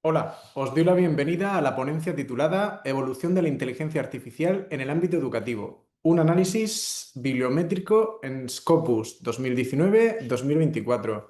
Hola, os doy la bienvenida a la ponencia titulada Evolución de la inteligencia artificial en el ámbito educativo. Un análisis bibliométrico en Scopus 2019-2024.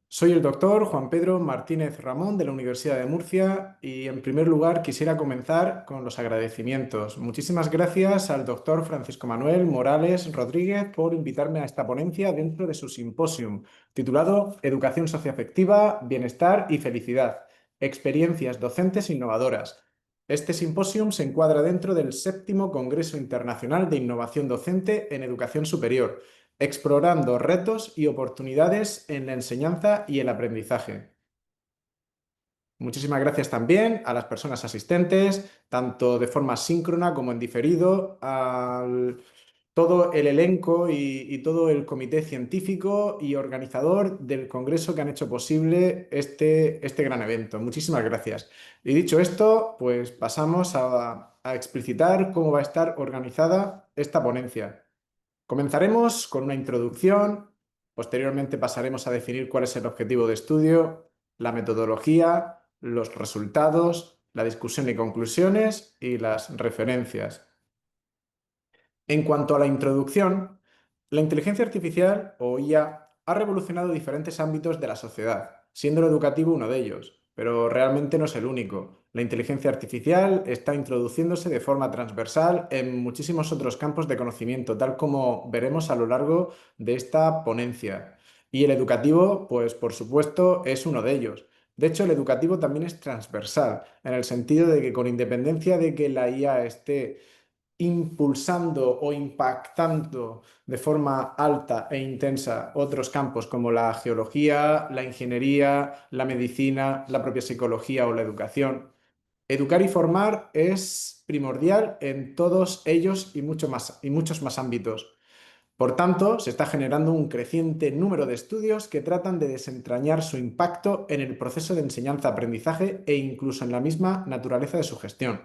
Soy el doctor Juan Pedro Martínez Ramón de la Universidad de Murcia y en primer lugar quisiera comenzar con los agradecimientos. Muchísimas gracias al doctor Francisco Manuel Morales Rodríguez por invitarme a esta ponencia dentro de su simposium titulado Educación socioafectiva, bienestar y felicidad. Experiencias docentes innovadoras. Este simposium se encuadra dentro del séptimo Congreso Internacional de Innovación Docente en Educación Superior, explorando retos y oportunidades en la enseñanza y el aprendizaje. Muchísimas gracias también a las personas asistentes, tanto de forma síncrona como en diferido, al todo el elenco y todo el comité científico y organizador del congreso que han hecho posible este gran evento. Muchísimas gracias. Y dicho esto, pues pasamos a explicitar cómo va a estar organizada esta ponencia. Comenzaremos con una introducción, posteriormente pasaremos a definir cuál es el objetivo de estudio, la metodología, los resultados, la discusión y conclusiones y las referencias. En cuanto a la introducción, la inteligencia artificial o IA ha revolucionado diferentes ámbitos de la sociedad, siendo el educativo uno de ellos, pero realmente no es el único. La inteligencia artificial está introduciéndose de forma transversal en muchísimos otros campos de conocimiento, tal como veremos a lo largo de esta ponencia. Y el educativo, pues por supuesto, es uno de ellos. De hecho, el educativo también es transversal, en el sentido de que con independencia de que la IA esté impulsando o impactando de forma alta e intensa otros campos como la geología, la ingeniería, la medicina, la propia psicología o la educación. Educar y formar es primordial en todos ellos y muchos más ámbitos. Por tanto, se está generando un creciente número de estudios que tratan de desentrañar su impacto en el proceso de enseñanza-aprendizaje e incluso en la misma naturaleza de su gestión.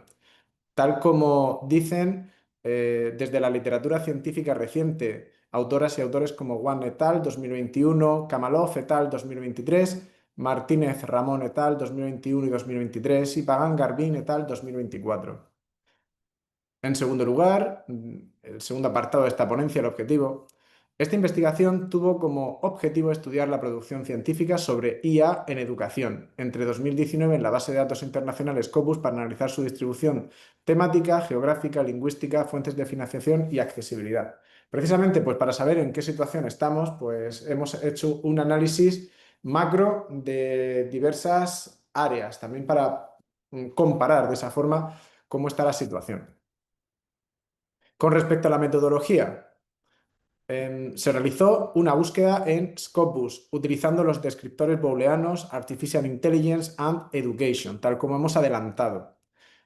Tal como dicen desde la literatura científica reciente, autoras y autores como Wang et al. 2021, Kamalov et al. 2023, Martínez Ramón et al. 2021 y 2023 y Pagan Garbin et al. 2024. En segundo lugar, el segundo apartado de esta ponencia, el objetivo. Esta investigación tuvo como objetivo estudiar la producción científica sobre IA en educación entre 2019 en la base de datos internacional Scopus para analizar su distribución temática, geográfica, lingüística, fuentes de financiación y accesibilidad. Precisamente, pues para saber en qué situación estamos, pues hemos hecho un análisis macro de diversas áreas, también para comparar de esa forma cómo está la situación. Con respecto a la metodología, se realizó una búsqueda en Scopus utilizando los descriptores booleanos Artificial Intelligence and Education, tal como hemos adelantado.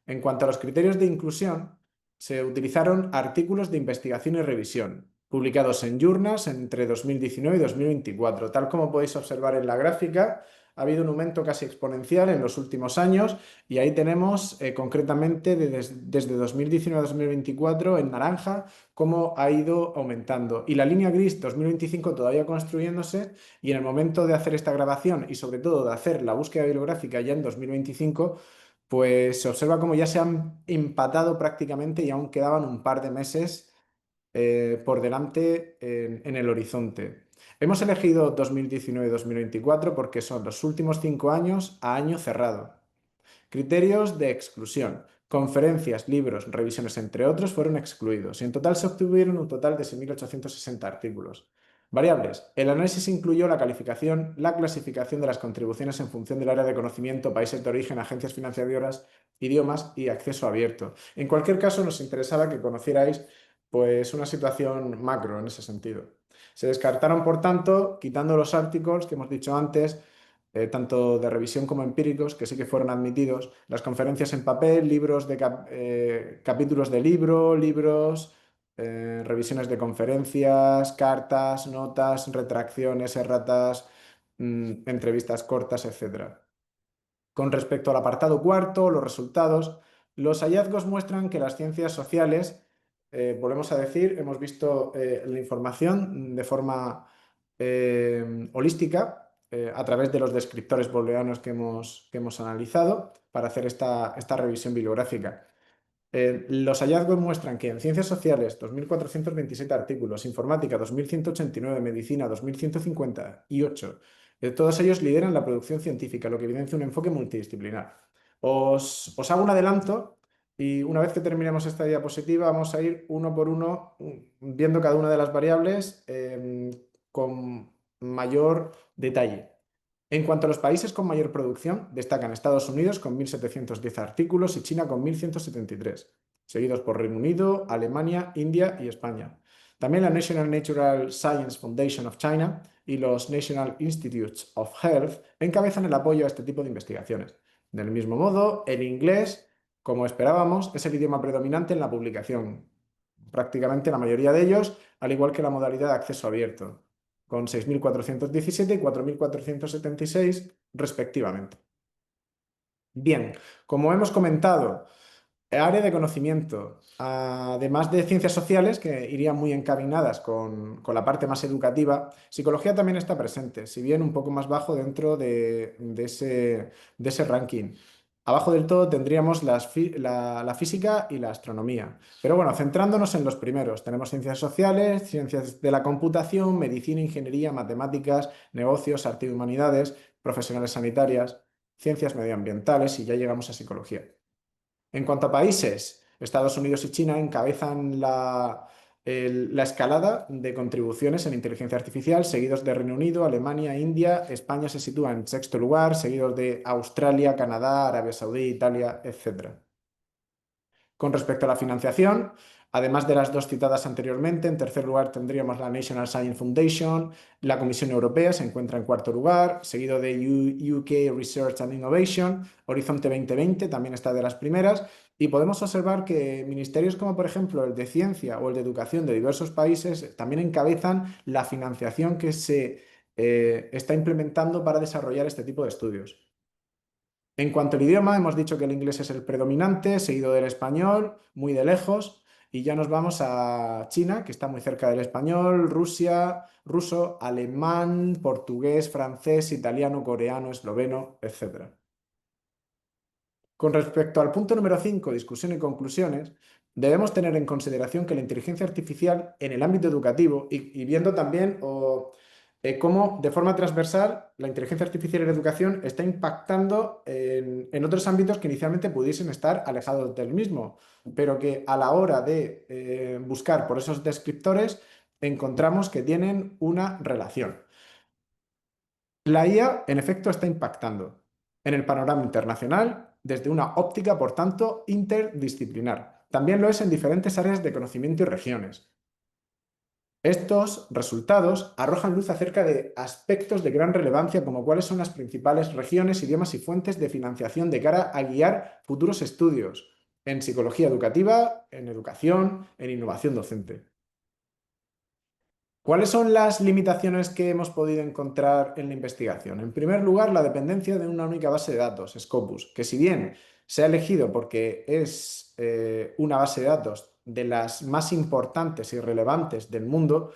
En cuanto a los criterios de inclusión, se utilizaron artículos de investigación y revisión, publicados en Journals entre 2019 y 2024. Tal como podéis observar en la gráfica, ha habido un aumento casi exponencial en los últimos años y ahí tenemos concretamente desde 2019 a 2024 en naranja cómo ha ido aumentando. Y la línea gris 2025 todavía construyéndose y en el momento de hacer esta grabación y sobre todo de hacer la búsqueda bibliográfica ya en 2025, pues se observa cómo ya se han empatado prácticamente y aún quedaban un par de meses por delante en el horizonte. Hemos elegido 2019-2024 porque son los últimos 5 años a año cerrado. Criterios de exclusión. Conferencias, libros, revisiones, entre otros, fueron excluidos. Y en total se obtuvieron un total de 6.860 artículos. Variables. El análisis incluyó la calificación, la clasificación de las contribuciones en función del área de conocimiento, países de origen, agencias financiadoras, idiomas y acceso abierto. En cualquier caso, nos interesaba que conocierais pues, una situación macro en ese sentido. Se descartaron, por tanto, quitando los artículos que hemos dicho antes, tanto de revisión como empíricos, que sí que fueron admitidos, las conferencias en papel, libros de capítulos de libro, libros, revisiones de conferencias, cartas, notas, retracciones, erratas, entrevistas cortas, etcétera. Con respecto al apartado cuarto, los resultados, los hallazgos muestran que las ciencias sociales, volvemos a decir, hemos visto la información de forma holística, a través de los descriptores booleanos que hemos analizado para hacer esta revisión bibliográfica. Los hallazgos muestran que en ciencias sociales, 2.427 artículos, informática, 2.189, medicina, 2.158, todos ellos lideran la producción científica, lo que evidencia un enfoque multidisciplinar. Os hago un adelanto y una vez que terminemos esta diapositiva vamos a ir uno por uno viendo cada una de las variables con mayor detalle. En cuanto a los países con mayor producción, destacan Estados Unidos con 1.710 artículos y China con 1.173, seguidos por Reino Unido, Alemania, India y España. También la National Natural Science Foundation of China y los National Institutes of Health encabezan el apoyo a este tipo de investigaciones. Del mismo modo, el inglés, como esperábamos, es el idioma predominante en la publicación. Prácticamente la mayoría de ellos, al igual que la modalidad de acceso abierto, con 6.417 y 4.476 respectivamente. Bien, como hemos comentado, área de conocimiento, además de ciencias sociales, que irían muy encaminadas con la parte más educativa, psicología también está presente, si bien un poco más bajo dentro de ese ranking. Abajo del todo tendríamos la física y la astronomía. Pero bueno, centrándonos en los primeros, tenemos ciencias sociales, ciencias de la computación, medicina, ingeniería, matemáticas, negocios, arte y humanidades, profesionales sanitarias, ciencias medioambientales y ya llegamos a psicología. En cuanto a países, Estados Unidos y China encabezan la escalada de contribuciones en inteligencia artificial, seguidos de Reino Unido, Alemania, India. España se sitúa en sexto lugar, seguidos de Australia, Canadá, Arabia Saudí, Italia, etc. Con respecto a la financiación, además de las dos citadas anteriormente, en tercer lugar tendríamos la National Science Foundation, la Comisión Europea se encuentra en cuarto lugar, seguido de UK Research and Innovation, Horizonte 2020 también está de las primeras, y podemos observar que ministerios como por ejemplo el de Ciencia o el de Educación de diversos países también encabezan la financiación que se está implementando para desarrollar este tipo de estudios. En cuanto al idioma, hemos dicho que el inglés es el predominante, seguido del español, muy de lejos, y ya nos vamos a China, que está muy cerca del español, Rusia, ruso, alemán, portugués, francés, italiano, coreano, esloveno, etc. Con respecto al punto número 5, discusión y conclusiones, debemos tener en consideración que la inteligencia artificial en el ámbito educativo y viendo también cómo de forma transversal la inteligencia artificial en la educación está impactando en otros ámbitos que inicialmente pudiesen estar alejados del mismo, pero que a la hora de buscar por esos descriptores encontramos que tienen una relación. La IA, en efecto, está impactando en el panorama internacional desde una óptica, por tanto, interdisciplinar. También lo es en diferentes áreas de conocimiento y regiones. Estos resultados arrojan luz acerca de aspectos de gran relevancia como cuáles son las principales regiones, idiomas y fuentes de financiación de cara a guiar futuros estudios en psicología educativa, en educación, en innovación docente. ¿Cuáles son las limitaciones que hemos podido encontrar en la investigación? En primer lugar, la dependencia de una única base de datos, Scopus, que si bien se ha elegido porque es una base de datos de las más importantes y relevantes del mundo,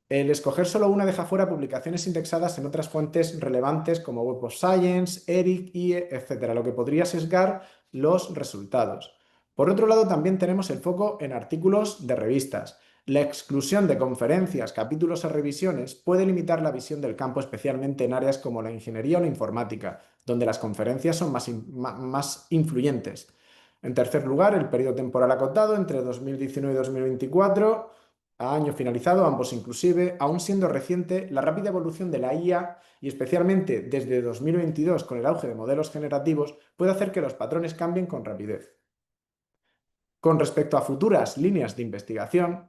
el escoger solo una deja fuera publicaciones indexadas en otras fuentes relevantes como Web of Science, ERIC, IE, etc., lo que podría sesgar los resultados. Por otro lado, también tenemos el foco en artículos de revistas. La exclusión de conferencias, capítulos o revisiones puede limitar la visión del campo, especialmente en áreas como la ingeniería o la informática, donde las conferencias son más influyentes. En tercer lugar, el periodo temporal acotado entre 2019 y 2024, a año finalizado, ambos inclusive, aún siendo reciente, la rápida evolución de la IA y especialmente desde 2022 con el auge de modelos generativos puede hacer que los patrones cambien con rapidez. Con respecto a futuras líneas de investigación,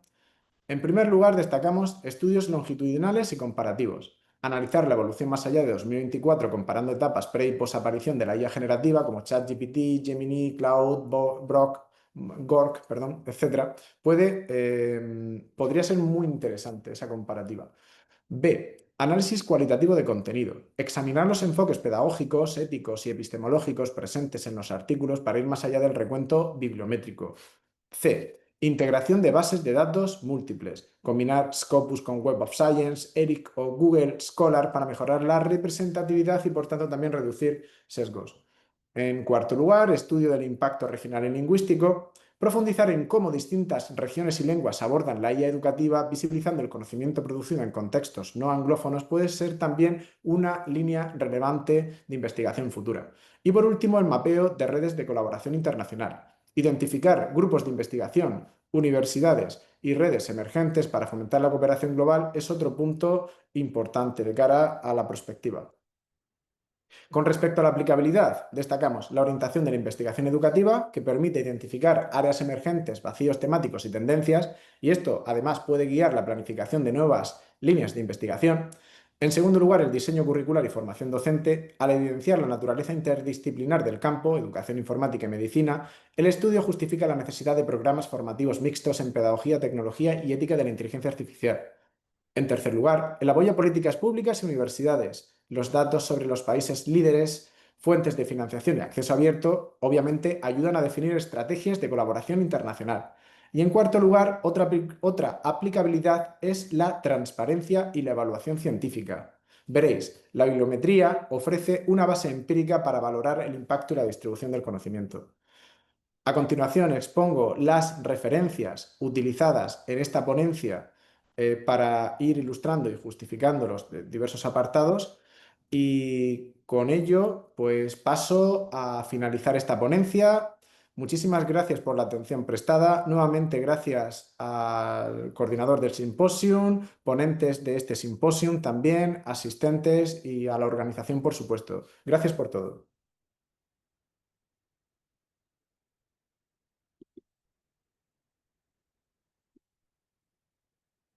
en primer lugar destacamos estudios longitudinales y comparativos. Analizar la evolución más allá de 2024 comparando etapas pre y post aparición de la IA generativa como ChatGPT, Gemini, Cloud, Gork, perdón, etc. Podría ser muy interesante esa comparativa. B. Análisis cualitativo de contenido. Examinar los enfoques pedagógicos, éticos y epistemológicos presentes en los artículos para ir más allá del recuento bibliométrico. C. Integración de bases de datos múltiples. Combinar Scopus con Web of Science, ERIC o Google Scholar para mejorar la representatividad y, por tanto, también reducir sesgos. En cuarto lugar, estudio del impacto regional y lingüístico. Profundizar en cómo distintas regiones y lenguas abordan la IA educativa, visibilizando el conocimiento producido en contextos no anglófonos, puede ser también una línea relevante de investigación futura. Y por último, el mapeo de redes de colaboración internacional. Identificar grupos de investigación, universidades y redes emergentes para fomentar la cooperación global es otro punto importante de cara a la prospectiva. Con respecto a la aplicabilidad, destacamos la orientación de la investigación educativa, que permite identificar áreas emergentes, vacíos temáticos y tendencias, y esto además puede guiar la planificación de nuevas líneas de investigación. En segundo lugar, el diseño curricular y formación docente. Al evidenciar la naturaleza interdisciplinar del campo, educación informática y medicina, el estudio justifica la necesidad de programas formativos mixtos en pedagogía, tecnología y ética de la inteligencia artificial. En tercer lugar, el apoyo a políticas públicas y universidades. Los datos sobre los países líderes, fuentes de financiación y acceso abierto, obviamente, ayudan a definir estrategias de colaboración internacional. Y en cuarto lugar, otra aplicabilidad es la transparencia y la evaluación científica. Veréis, la bibliometría ofrece una base empírica para valorar el impacto y la distribución del conocimiento. A continuación expongo las referencias utilizadas en esta ponencia para ir ilustrando y justificando los diversos apartados, y con ello pues paso a finalizar esta ponencia. Muchísimas gracias por la atención prestada. Nuevamente gracias al coordinador del simposium, ponentes de este simposium también, asistentes y a la organización, por supuesto. Gracias por todo.